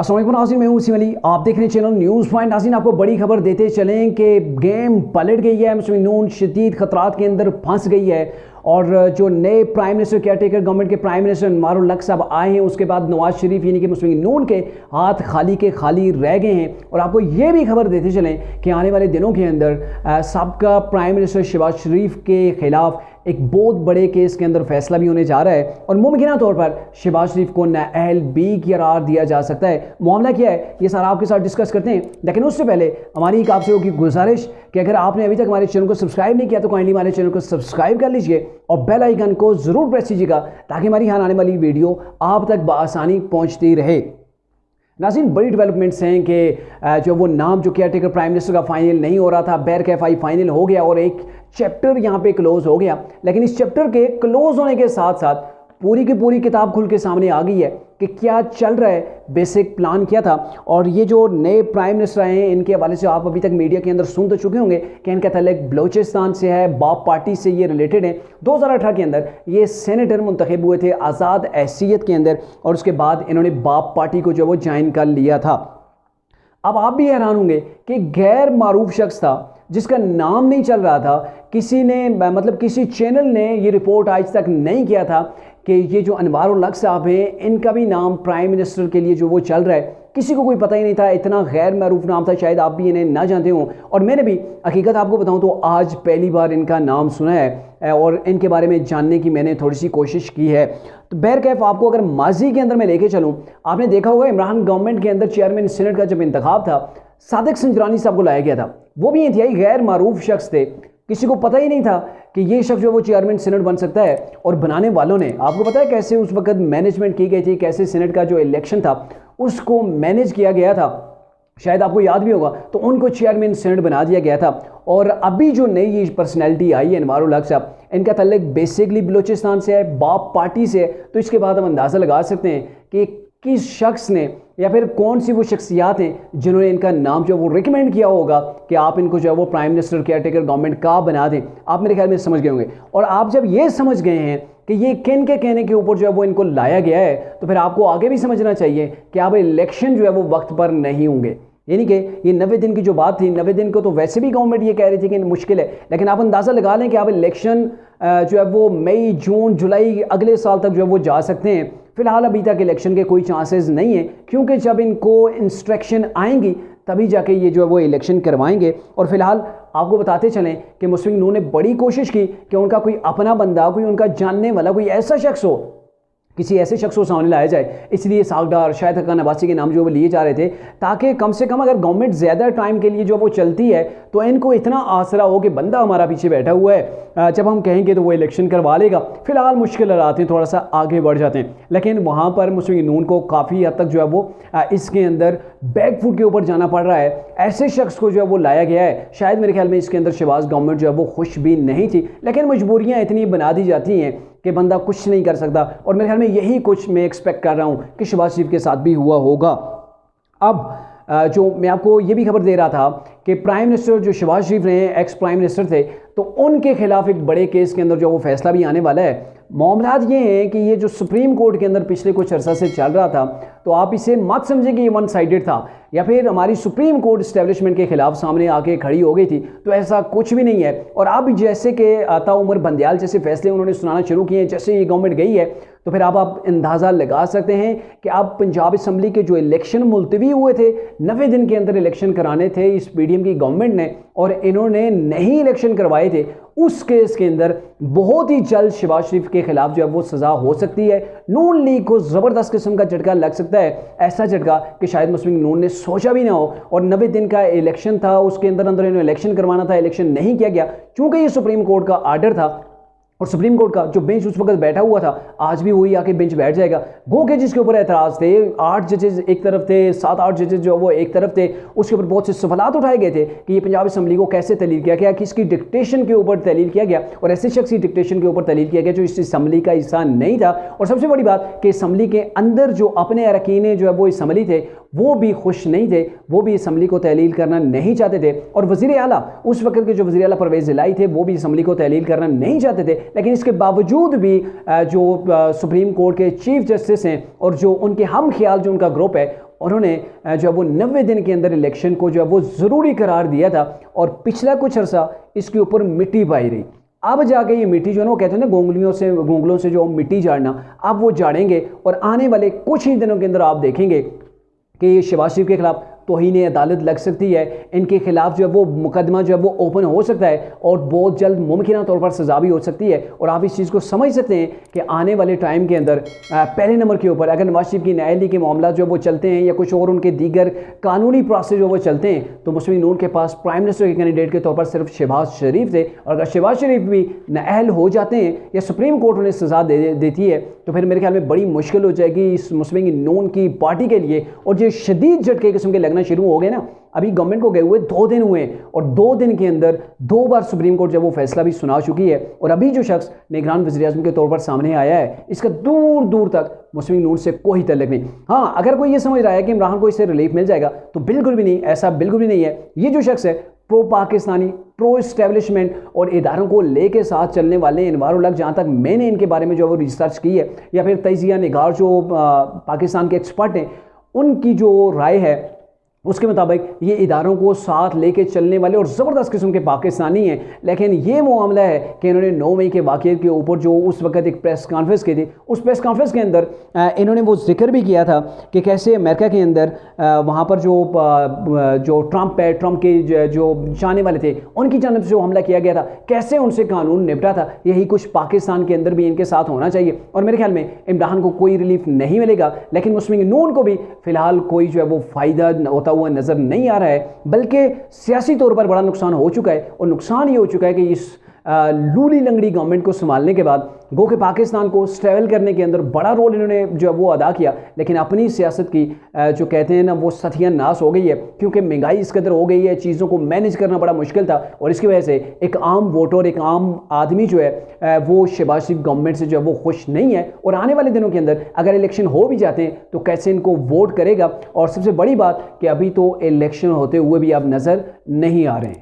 अस्सलाम वालेकुम नाज़रीन, मैं हूं उसी अली। आप देख रहे हैं चैनल न्यूज़ पॉइंट। नाज़रीन, आपको बड़ी खबर देते चलें कि गेम पलट गई है। मुस्लिम नून शदीद खतरात के अंदर फंस गई है और जो नए prime minister care taker government के प्राइम मिनिस्टर अनवारुल हक साहब आए हैं, उसके बाद नवाज शरीफ यानी कि मुस्लिम नून के हाथ खाली के खाली रह गए हैं। और आपको ये भी खबर देते चलें कि आने वाले दिनों के अंदर सबका प्राइम मिनिस्टर शहबाज शरीफ के खिलाफ एक बहुत बड़े केस के अंदर फैसला भी होने जा रहा है और मुमकिन तौर पर शहबाज शरीफ को नाअहल भी करार दिया जा सकता है। मामला क्या है, ये सारा आपके साथ डिस्कस करते हैं, लेकिन उससे पहले हमारी एक आपसे होगी गुजारिश कि अगर आपने अभी तक हमारे चैनल को सब्सक्राइब नहीं किया तो काइंडली हमारे चैनल को सब्सक्राइब कर लीजिए और बेल आइकन को ज़रूर प्रेस कीजिएगा ताकि हमारी यहाँ आने वाली वीडियो आप तक बआसानी पहुँचती रहे। नाज़रीन, बड़ी डेवलपमेंट्स हैं कि जो वो नाम जो केयर टेकर प्राइम मिनिस्टर का फाइनल नहीं हो रहा था, बैरकैफाई फाइनल हो गया और एक चैप्टर यहाँ पे क्लोज हो गया। लेकिन इस चैप्टर के क्लोज होने के साथ साथ पूरी की पूरी किताब खुल के सामने आ गई है कि क्या चल रहा है, बेसिक प्लान क्या था। और ये जो नए प्राइम मिनिस्टर आए हैं, इनके हवाले से आप अभी तक मीडिया के अंदर सुन तो चुके होंगे कि इनका तल्लुक बलोचिस्तान से है, बाप पार्टी से ये रिलेटेड है। 2018 के अंदर ये सेनेटर मुंतखब हुए थे आज़ाद हैसियत के अंदर और उसके बाद इन्होंने बाप पार्टी को जो वो ज्वाइन कर लिया था। अब आप भी हैरान होंगे कि गैर मारूफ शख्स था जिसका नाम नहीं चल रहा था, किसी ने मतलब किसी चैनल ने ये रिपोर्ट आज तक नहीं किया था कि ये जो अनवारुल हक साहब हैं, इनका भी नाम प्राइम मिनिस्टर के लिए जो वो चल रहा है, किसी को कोई पता ही नहीं था। इतना गैर मारूफ नाम था, शायद आप भी इन्हें ना जानते हों और मैंने भी हकीकत आपको बताऊं तो आज पहली बार इनका नाम सुना है और इनके बारे में जानने की मैंने थोड़ी सी कोशिश की है। तो बहरकैफ आपको अगर माजी के अंदर मैं लेके चलूँ, आपने देखा होगा इमरान गवर्नमेंट के अंदर चेयरमैन सीनेट का जब इंतखाब था, सादिक संजरानी साहब को लाया गया था। वो भी इंतहाई गैर मारूफ शख्स थे, किसी को पता ही नहीं था कि ये शख्स जो वो चेयरमैन सीनेट बन सकता है। और बनाने वालों ने, आपको पता है कैसे उस वक्त मैनेजमेंट की गई थी, कैसे सीनेट का जो इलेक्शन था उसको मैनेज किया गया था, शायद आपको याद भी होगा। तो उनको चेयरमैन सीनेट बना दिया गया था। और अभी जो नई पर्सनैलिटी आई है अनवारुल हक साहब, इनका तल्लुक बेसिकली बलोचिस्तान से है, बाप पार्टी से है। तो इसके बाद हम अंदाज़ा लगा सकते हैं कि किस शख्स ने या फिर कौन सी वो शख्सियात हैं जिन्होंने इनका नाम जो वो रिकमेंड किया होगा कि आप इनको जो है वो prime minister care taker government का बना दें। आप मेरे ख्याल में समझ गए होंगे। और आप जब ये समझ गए हैं कि ये किन के कहने के ऊपर जो है वो इनको लाया गया है, तो फिर आपको आगे भी समझना चाहिए कि अब इलेक्शन जो है वो वक्त पर नहीं होंगे। यानी कि ये 90 दिन की जो बात थी, 90 दिन को तो वैसे भी गवर्नमेंट ये कह रही थी कि मुश्किल है, लेकिन आप अंदाज़ा लगा लें कि अब इलेक्शन जो है वो मई, जून, जुलाई अगले साल तक जो है वो जा सकते हैं। फिलहाल अभी तक इलेक्शन के कोई चांसेस नहीं है, क्योंकि जब इनको इंस्ट्रक्शन आएंगी तभी जाके ये जो है वो इलेक्शन करवाएंगे। और फिलहाल आपको बताते चलें कि मुस्लिम नून ने बड़ी कोशिश की कि उनका कोई अपना बंदा, कोई उनका जानने वाला, कोई ऐसा शख्स हो, किसी ऐसे शख्स को सामने लाया जाए। इसलिए सागडार, शाहिद हक्कान अब्बासी के नाम जो वो लिए जा रहे थे, ताकि कम से कम अगर गवर्नमेंट ज़्यादा टाइम के लिए जो वो चलती है तो इनको इतना आसरा हो कि बंदा हमारा पीछे बैठा हुआ है, जब हम कहेंगे तो वो इलेक्शन करवा लेगा। फिलहाल मुश्किल आते हैं, थोड़ा सा आगे बढ़ जाते हैं, लेकिन वहाँ पर मुस्लिम नून को काफ़ी हद तक जो है वो इसके अंदर बैकफुट के ऊपर जाना पड़ रहा है। ऐसे शख्स को जो है वो लाया गया है, शायद मेरे ख्याल में इसके अंदर शहबाज गवर्नमेंट जो है वो खुश भी नहीं थी, लेकिन मजबूरियाँ इतनी बना दी जाती हैं कि बंदा कुछ नहीं कर सकता। और मेरे ख्याल में यही कुछ मैं एक्सपेक्ट कर रहा हूँ कि शहबाज शरीफ के साथ भी हुआ होगा। अब जो मैं आपको ये भी खबर दे रहा था कि प्राइम मिनिस्टर जो शहबाज शरीफ रहे, एक्स प्राइम मिनिस्टर थे, तो उनके खिलाफ एक बड़े केस के अंदर जो वो फैसला भी आने वाला है। मामलात ये हैं कि ये जो सुप्रीम कोर्ट के अंदर पिछले कुछ अरसा से चल रहा था, तो आप इसे मत समझें कि ये वन साइडेड था या फिर हमारी सुप्रीम कोर्ट इस्टेब्लिशमेंट के खिलाफ सामने आके खड़ी हो गई थी, तो ऐसा कुछ भी नहीं है। और अब जैसे कि आता उमर बंदयाल जैसे फैसले उन्होंने सुनाना शुरू किए हैं, जैसे ये गवर्नमेंट गई है, तो फिर आप अंदाज़ा लगा सकते हैं कि अब पंजाब असम्बली के जो इलेक्शन मुलतवी हुए थे, 90 दिन के अंदर इलेक्शन कराने थे इस पीडीएम की गवर्नमेंट ने, और इन्होंने नहीं इलेक्शन करवाए थे, उस केस के अंदर बहुत ही जल्द शहबाज शरीफ के खिलाफ जो है वो सज़ा हो सकती है। नून लीग को ज़बरदस्त किस्म का झटका लग सकता है, ऐसा झटका कि शायद मुस्लिम नून ने सोचा भी ना हो। और 90 दिन का इलेक्शन था, उसके अंदर इन्होंने इलेक्शन करवाना था, इलेक्शन नहीं किया गया क्योंकि ये सुप्रीम कोर्ट का आर्डर था। और सुप्रीम कोर्ट का जो बेंच उस वक्त बैठा हुआ था, आज भी वही आके बेंच बैठ जाएगा। गो के जिसके ऊपर एतराज़ थे, 8 जजेस एक तरफ थे, 7-8 जजेस जो वो एक तरफ थे, उसके ऊपर बहुत से सवालात उठाए गए थे कि ये पंजाब असम्बली को कैसे तहलील किया गया, किसकी डिक्टेशन के ऊपर तहलील किया गया, और ऐसे शख्स की डिक्टेशन के ऊपर तहलील किया गया जो इस असम्बली का हिस्सा नहीं था। और सबसे बड़ी बात कि असम्बली के अंदर जो अपने अरकीन जो है वो असम्बली थे, वो भी खुश नहीं थे, वो भी असम्बली को तहलील करना नहीं चाहते थे। और वज़ीर आला, उस वक्त के जो वज़ीर आला परवेज़ इलाही थे, वो भी असम्बली को तहलील करना नहीं चाहते थे। लेकिन इसके बावजूद भी जो सुप्रीम कोर्ट के चीफ जस्टिस हैं और जो उनके हम ख्याल जो उनका ग्रुप है, और उन्होंने जो है वो 90 दिन के अंदर इलेक्शन को जो है वो ज़रूरी करार दिया था और पिछला कुछ अर्सा इसके ऊपर मिट्टी पाई रही। अब जाके ये मिट्टी जो है ना, वो कहते हैं ना गोंगलों से जो मिट्टी झाड़ना, अब वो झाड़ेंगे और आने वाले कुछ ही दिनों के अंदर आप देखेंगे कि ये शहबाज शरीफ के खिलाफ तौहीन अदालत लग सकती है, इनके खिलाफ जो है वो मुकदमा जो है वो ओपन हो सकता है और बहुत जल्द मुमकिन तौर पर सज़ा भी हो सकती है। और आप इस चीज़ को समझ सकते हैं कि आने वाले टाइम के अंदर पहले नंबर के ऊपर अगर नवाज शरीफ की नाअहली के मामला जो वो चलते हैं या कुछ और उनके दीगर कानूनी प्रोसेस जो वो चलते हैं, तो मुस्लिम नून के पास प्राइम मिनिस्टर के कैंडिडेट के तौर पर सिर्फ शहबाज शरीफ थे। और अगर शहबाज शरीफ भी नाअहल हो जाते हैं या सुप्रीम कोर्ट उन्हें सज़ा देती है, तो फिर मेरे ख्याल में बड़ी मुश्किल हो जाएगी इस मुस्लिम नून की पार्टी के लिए। और जो शदीद झटके किस्म के लगना शुरू हो गए ना, अभी गवर्नमेंट को गए हुए 2 दिन हुए और 2 दिन के अंदर 2 बार सुप्रीम कोर्ट जब वो फैसला भी सुना चुकी है और अभी जो शख्स निगरान वज़ीर-ए-आज़म के तौर पर सामने आया है, इसका दूर दूर तक मुस्लिम नून से कोई तल्लुक नहीं। हाँ, अगर कोई ये समझ रहा है कि इमरान को इससे रिलीफ मिल जाएगा, तो बिल्कुल भी नहीं, ऐसा बिल्कुल भी नहीं है। ये जो शख्स है प्रो पाकिस्तानी, प्रो इस्टेब्लिशमेंट और इदारों को लेके साथ चलने वाले इनवार उल हक, जहाँ तक मैंने इनके बारे में जो वो रिसर्च की है या फिर तजिया निगार जो पाकिस्तान के एक्सपर्ट हैं, उनकी जो राय है उसके मुताबिक ये इदारों को साथ लेके चलने वाले और ज़बरदस्त किस्म के पाकिस्तानी हैं। लेकिन ये मामला है कि इन्होंने 9 मई के वाक़े के ऊपर जो उस वक्त एक प्रेस कॉन्फ्रेंस की थी, उस प्रेस कॉन्फ्रेंस के अंदर इन्होंने वो जिक्र भी किया था कि कैसे अमेरिका के अंदर वहाँ पर जो ट्रंप है, ट्रंप के जो चाहने वाले थे, उनकी जानब से जो हमला किया गया था, कैसे उनसे कानून निपटा था। यही कुछ पाकिस्तान के अंदर भी इनके साथ होना चाहिए। और मेरे ख्याल में इमरान को कोई रिलीफ नहीं मिलेगा, लेकिन मुस्लिम नून को भी फ़िलहाल कोई जो है वो फ़ायदा होता हुआ नजर नहीं आ रहा है, बल्कि सियासी तौर पर बड़ा नुकसान हो चुका है। और नुकसान ये हो चुका है कि इस लूली लंगड़ी गवर्नमेंट को संभालने के बाद गो के पाकिस्तान को स्टेबल करने के अंदर बड़ा रोल इन्होंने जो है वो अदा किया, लेकिन अपनी सियासत की जो कहते हैं ना वो सतिया नाश हो गई है, क्योंकि महंगाई इस कदर हो गई है, चीज़ों को मैनेज करना बड़ा मुश्किल था। और इसकी वजह से एक आम वोटर, एक आम आदमी जो है वो शहबाज शरीफ गवर्नमेंट से जो है वो खुश नहीं है। और आने वाले दिनों के अंदर अगर इलेक्शन हो भी जाते हैं तो कैसे इनको वोट करेगा। और सबसे बड़ी बात कि अभी तो इलेक्शन होते हुए भी अब नज़र नहीं आ रहे हैं।